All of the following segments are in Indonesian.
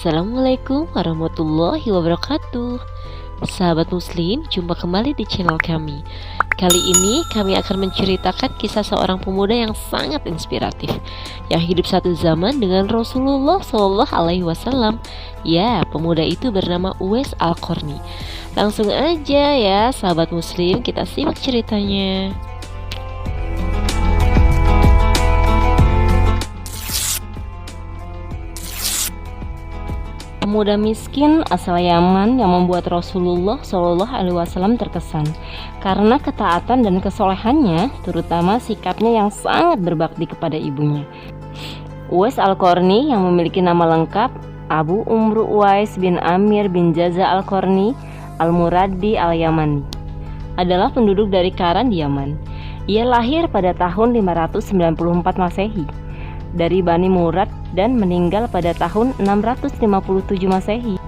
Assalamualaikum warahmatullahi wabarakatuh. Sahabat muslim, jumpa kembali di channel kami. Kali ini kami akan menceritakan kisah seorang pemuda yang sangat inspiratif, yang hidup satu zaman dengan Rasulullah Shallallahu Alaihi Wasallam. Ya, pemuda itu bernama Uwais Al-Qarni. Langsung aja ya sahabat muslim, kita simak ceritanya. Pemuda miskin asal Yaman yang membuat Rasulullah Shallallahu Alaihi Wasallam terkesan karena ketaatan dan kesolehannya, terutama sikapnya yang sangat berbakti kepada ibunya. Uwais Al-Qarni yang memiliki nama lengkap Abu Umru Uwais bin Amir bin Jaza Al-Qarni Al-Muradi Al-Yamani adalah penduduk dari Karan di Yaman. Ia lahir pada tahun 594 Masehi dari Bani Murad dan meninggal pada tahun 657 Masehi.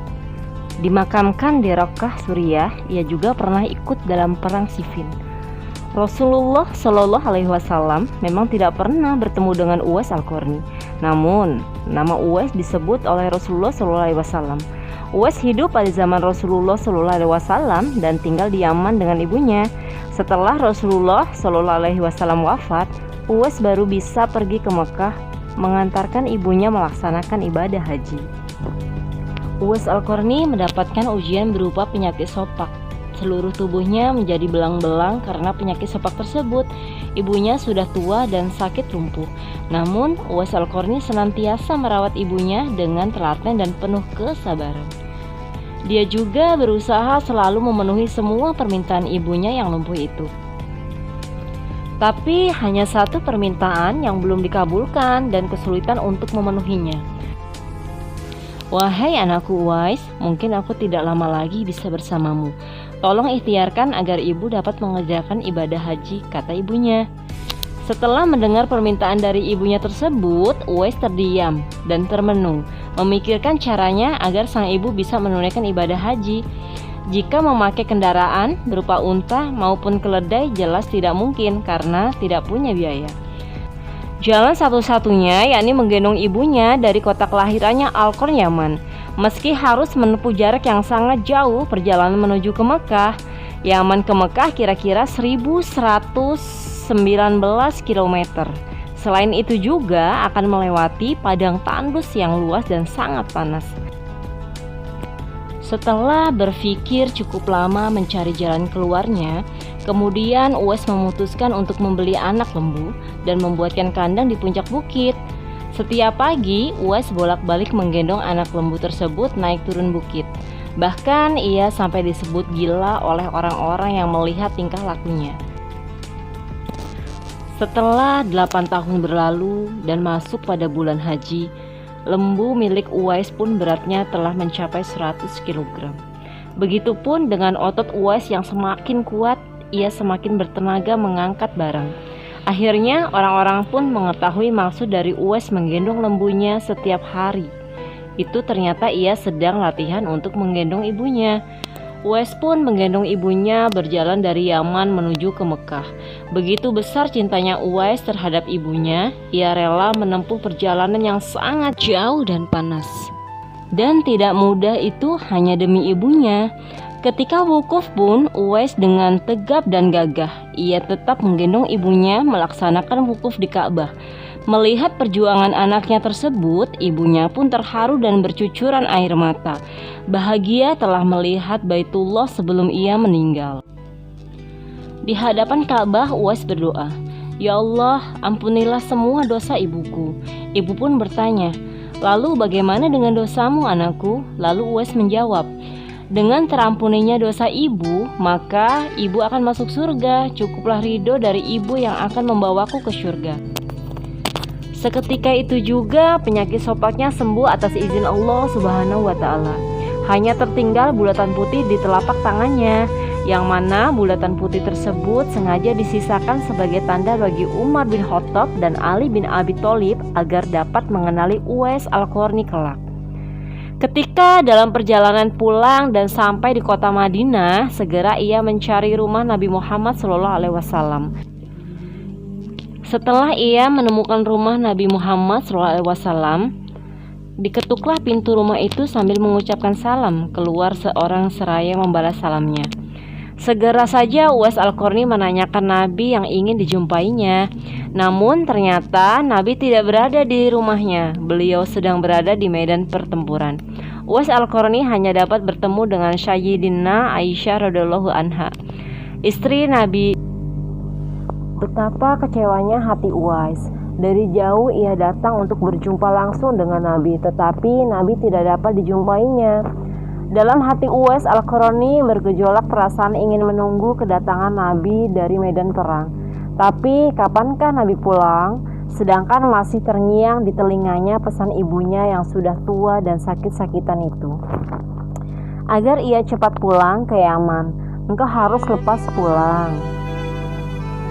Dimakamkan di Rokkah, Suriah. Ia juga pernah ikut dalam perang Siffin. Rasulullah Shallallahu Alaihi Wasallam memang tidak pernah bertemu dengan Uwais Al-Qarni. Namun, nama Uwais disebut oleh Rasulullah Shallallahu Alaihi Wasallam. Uwais hidup pada zaman Rasulullah Shallallahu Alaihi Wasallam dan tinggal di Yaman dengan ibunya. Setelah Rasulullah Shallallahu Alaihi Wasallam wafat, Uwais baru bisa pergi ke Mekah mengantarkan ibunya melaksanakan ibadah haji. Uwais Al-Qarni mendapatkan ujian berupa penyakit sopak. Seluruh tubuhnya menjadi belang-belang karena penyakit sopak tersebut. Ibunya sudah tua dan sakit lumpuh. Namun, Uwais Al-Qarni senantiasa merawat ibunya dengan telaten dan penuh kesabaran. Dia juga berusaha selalu memenuhi semua permintaan ibunya yang lumpuh itu. Tapi hanya satu permintaan yang belum dikabulkan dan kesulitan untuk memenuhinya. "Wahai anakku Uwais, mungkin aku tidak lama lagi bisa bersamamu. Tolong ikhtiarkan agar ibu dapat mengerjakan ibadah haji," kata ibunya. Setelah mendengar permintaan dari ibunya tersebut, Uwais terdiam dan termenung, memikirkan caranya agar sang ibu bisa menunaikan ibadah haji. Jika memakai kendaraan berupa unta maupun keledai jelas tidak mungkin karena tidak punya biaya. Jalan satu-satunya yakni menggendong ibunya dari kota kelahirannya Al-Qarn, Yaman. Meski harus menempuh jarak yang sangat jauh perjalanan menuju ke Mekah, Yaman ke Mekah kira-kira 1119 km. Selain itu juga akan melewati padang tandus yang luas dan sangat panas. Setelah berpikir cukup lama mencari jalan keluarnya, kemudian Uwais memutuskan untuk membeli anak lembu dan membuatkan kandang di puncak bukit. Setiap pagi, Uwais bolak-balik menggendong anak lembu tersebut naik turun bukit. Bahkan ia sampai disebut gila oleh orang-orang yang melihat tingkah lakunya. Setelah 8 tahun berlalu dan masuk pada bulan haji, lembu milik Uwais pun beratnya telah mencapai 100 kg. Begitupun dengan otot Uwais yang semakin kuat, ia semakin bertenaga mengangkat barang. Akhirnya orang-orang pun mengetahui maksud dari Uwais menggendong lembunya setiap hari. Itu ternyata ia sedang latihan untuk menggendong ibunya. Uwais pun menggendong ibunya berjalan dari Yaman menuju ke Mekah. Begitu besar cintanya Uwais terhadap ibunya, ia rela menempuh perjalanan yang sangat jauh dan panas. Dan tidak mudah itu hanya demi ibunya. Ketika wukuf pun, Uwais dengan tegap dan gagah, ia tetap menggendong ibunya melaksanakan wukuf di Ka'bah. Melihat perjuangan anaknya tersebut, ibunya pun terharu dan bercucuran air mata. Bahagia telah melihat Baitullah sebelum ia meninggal. Di hadapan Ka'bah, Uwais berdoa, "Ya Allah, ampunilah semua dosa ibuku." Ibu pun bertanya, "Lalu bagaimana dengan dosamu, anakku?" Lalu Uwais menjawab, "Dengan terampuninya dosa ibu, maka ibu akan masuk surga. Cukuplah ridho dari ibu yang akan membawaku ke surga." Seketika itu juga penyakit sopaknya sembuh atas izin Allah Subhanahu wa Ta'ala. Hanya tertinggal bulatan putih di telapak tangannya, yang mana bulatan putih tersebut sengaja disisakan sebagai tanda bagi Umar bin Khattab dan Ali bin Abi Thalib agar dapat mengenali Uwais Al-Qarni kelak. Ketika dalam perjalanan pulang dan sampai di kota Madinah, segera ia mencari rumah Nabi Muhammad SAW. Setelah ia menemukan rumah Nabi Muhammad SAW, Diketuklah pintu rumah itu sambil mengucapkan salam. Keluar seorang seraya membalas salamnya. Segera saja Uwais Al-Qarni menanyakan Nabi yang ingin dijumpainya. Namun ternyata Nabi tidak berada di rumahnya. Beliau sedang berada di medan pertempuran. Uwais Al-Qarni hanya dapat bertemu dengan Sayyidina Aisyah radhiyallahu anha, istri Nabi. Betapa kecewanya hati Uwais. Dari jauh ia datang untuk berjumpa langsung dengan Nabi, tetapi Nabi tidak dapat dijumpainya. Dalam hati Uwais Al-Qarni bergejolak perasaan ingin menunggu kedatangan Nabi dari medan perang. Tapi kapankah Nabi pulang? Sedangkan masih terngiang di telinganya pesan ibunya yang sudah tua dan sakit-sakitan itu, agar ia cepat pulang ke Yaman. Engkau harus lepas pulang.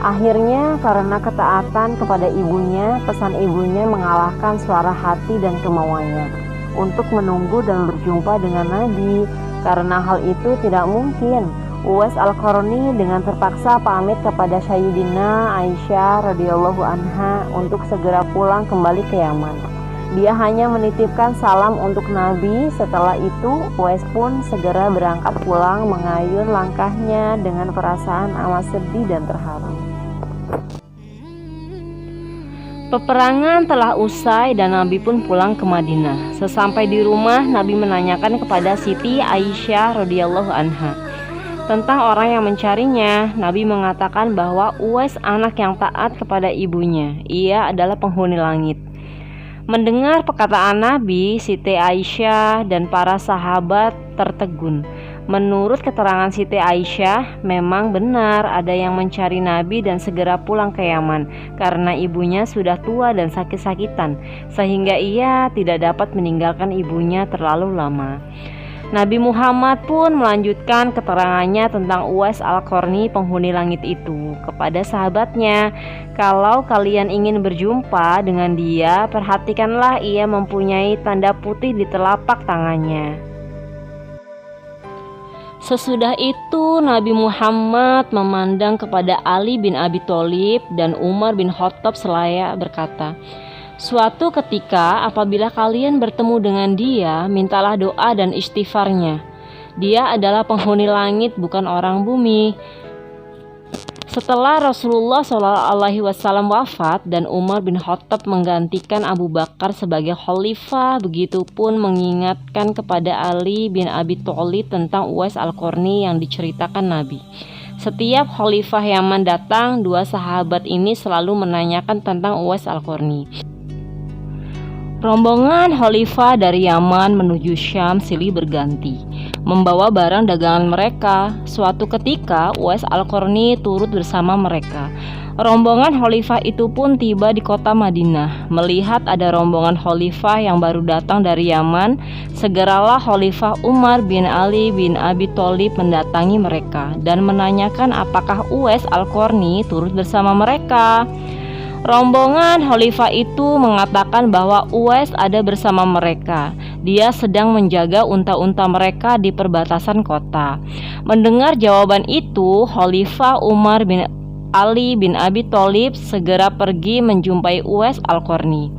Akhirnya karena ketaatan kepada ibunya, pesan ibunya mengalahkan suara hati dan kemauannya untuk menunggu dan berjumpa dengan Nabi. Karena hal itu tidak mungkin, Uwais Al-Qarni dengan terpaksa pamit kepada Sayyidina Aisyah radhiyallahu anha untuk segera pulang kembali ke Yaman. Dia hanya menitipkan salam untuk Nabi. Setelah itu Uwais pun segera berangkat pulang mengayun langkahnya dengan perasaan amat sedih dan terharu. Peperangan telah usai dan Nabi pun pulang ke Madinah. Sesampai di rumah, Nabi menanyakan kepada Siti Aisyah radhiyallahu anha tentang orang yang mencarinya. Nabi mengatakan bahwa Uwais anak yang taat kepada ibunya. Ia adalah penghuni langit. Mendengar perkataan Nabi, Siti Aisyah dan para sahabat tertegun. Menurut keterangan Siti Aisyah, memang benar ada yang mencari Nabi dan segera pulang ke Yaman karena ibunya sudah tua dan sakit-sakitan, sehingga ia tidak dapat meninggalkan ibunya terlalu lama. Nabi Muhammad pun melanjutkan keterangannya tentang Uwais Al-Qarni penghuni langit itu kepada sahabatnya. Kalau kalian ingin berjumpa dengan dia, perhatikanlah ia mempunyai tanda putih di telapak tangannya. Sesudah itu Nabi Muhammad memandang kepada Ali bin Abi Thalib dan Umar bin Khattab seraya berkata, suatu ketika apabila kalian bertemu dengan dia, mintalah doa dan istighfarnya. Dia adalah penghuni langit, bukan orang bumi. Setelah Rasulullah SAW wafat dan Umar bin Khattab menggantikan Abu Bakar sebagai khalifah, begitupun mengingatkan kepada Ali bin Abi Thalib tentang Uwais Al-Qarni yang diceritakan Nabi. Setiap khalifah Yaman datang, dua sahabat ini selalu menanyakan tentang Uwais Al-Qarni. Rombongan khalifah dari Yaman menuju Syam silih berganti membawa barang dagangan mereka. Suatu ketika Uwais Al-Qarni turut bersama mereka. Rombongan khalifah itu pun tiba di kota Madinah. Melihat ada rombongan khalifah yang baru datang dari Yaman, segeralah Khalifah Umar bin Ali bin Abi Thalib mendatangi mereka dan menanyakan apakah Uwais Al-Qarni turut bersama mereka. Rombongan khalifah itu mengatakan bahwa Uwais ada bersama mereka. Dia sedang menjaga unta-unta mereka di perbatasan kota. Mendengar jawaban itu, Khalifah Umar bin Ali bin Abi Thalib segera pergi menjumpai Uwais Al-Qarni.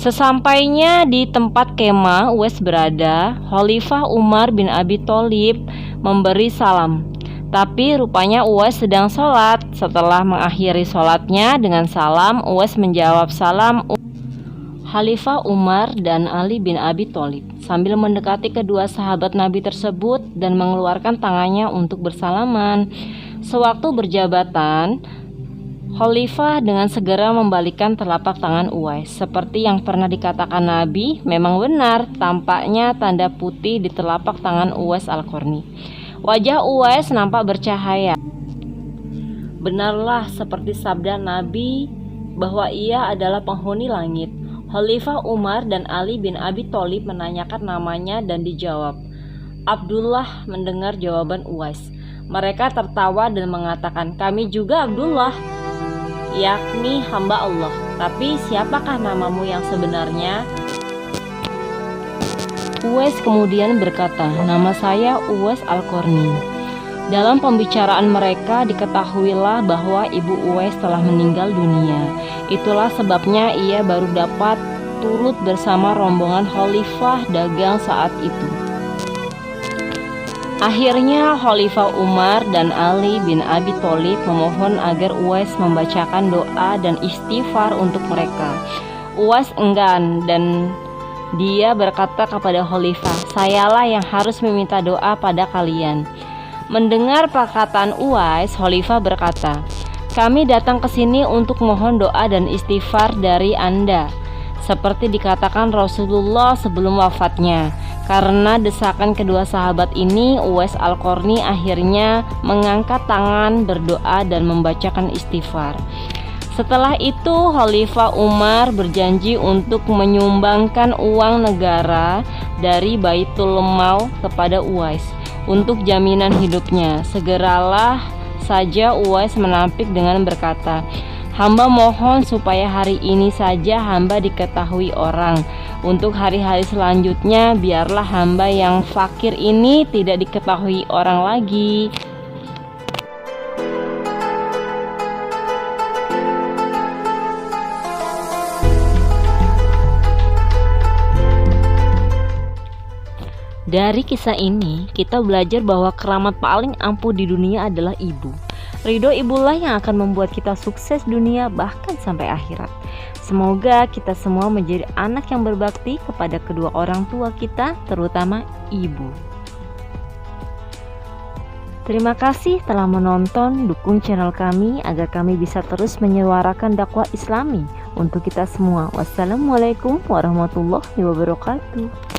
Sesampainya di tempat kemah Uwais berada, Khalifah Umar bin Abi Thalib memberi salam. Tapi rupanya Uwais sedang sholat. Setelah mengakhiri sholatnya dengan salam, Uwais menjawab salam Khalifah Umar dan Ali bin Abi Thalib sambil mendekati kedua sahabat Nabi tersebut dan mengeluarkan tangannya untuk bersalaman. Sewaktu berjabatan, Khalifah dengan segera membalikkan telapak tangan Uwais. Seperti yang pernah dikatakan Nabi, memang benar tampaknya tanda putih di telapak tangan Uwais Al-Qarni. Wajah Uwais nampak bercahaya. Benarlah seperti sabda Nabi bahwa ia adalah penghuni langit. Khalifah Umar dan Ali bin Abi Thalib menanyakan namanya dan dijawab. Abdullah mendengar jawaban Uwais. Mereka tertawa dan mengatakan, kami juga Abdullah, yakni hamba Allah. Tapi siapakah namamu yang sebenarnya? Uwais kemudian berkata, nama saya Uwais Al-Qarni. Dalam pembicaraan mereka diketahuilah bahwa ibu Uwais telah meninggal dunia. Itulah sebabnya ia baru dapat turut bersama rombongan khalifah dagang saat itu. Akhirnya Khalifah Umar dan Ali bin Abi Thalib memohon agar Uwais membacakan doa dan istighfar untuk mereka. Uwais enggan dan dia berkata kepada Khalifah, "Sayalah yang harus meminta doa pada kalian." Mendengar perkataan Uwais, Khalifah berkata, "Kami datang ke sini untuk mohon doa dan istighfar dari Anda, seperti dikatakan Rasulullah sebelum wafatnya." Karena desakan kedua sahabat ini, Uwais Al-Qarni akhirnya mengangkat tangan berdoa dan membacakan istighfar. Setelah itu, Khalifah Umar berjanji untuk menyumbangkan uang negara dari Baitul Mal kepada Uwais untuk jaminan hidupnya. Segeralah saja Uwais menampik dengan berkata, "Hamba mohon supaya hari ini saja hamba diketahui orang. Untuk hari-hari selanjutnya biarlah hamba yang fakir ini tidak diketahui orang lagi." Dari kisah ini, kita belajar bahwa keramat paling ampuh di dunia adalah ibu. Ridho ibulah yang akan membuat kita sukses dunia bahkan sampai akhirat. Semoga kita semua menjadi anak yang berbakti kepada kedua orang tua kita, terutama ibu. Terima kasih telah menonton. Dukung channel kami agar kami bisa terus menyuarakan dakwah Islami untuk kita semua. Wassalamualaikum warahmatullahi wabarakatuh.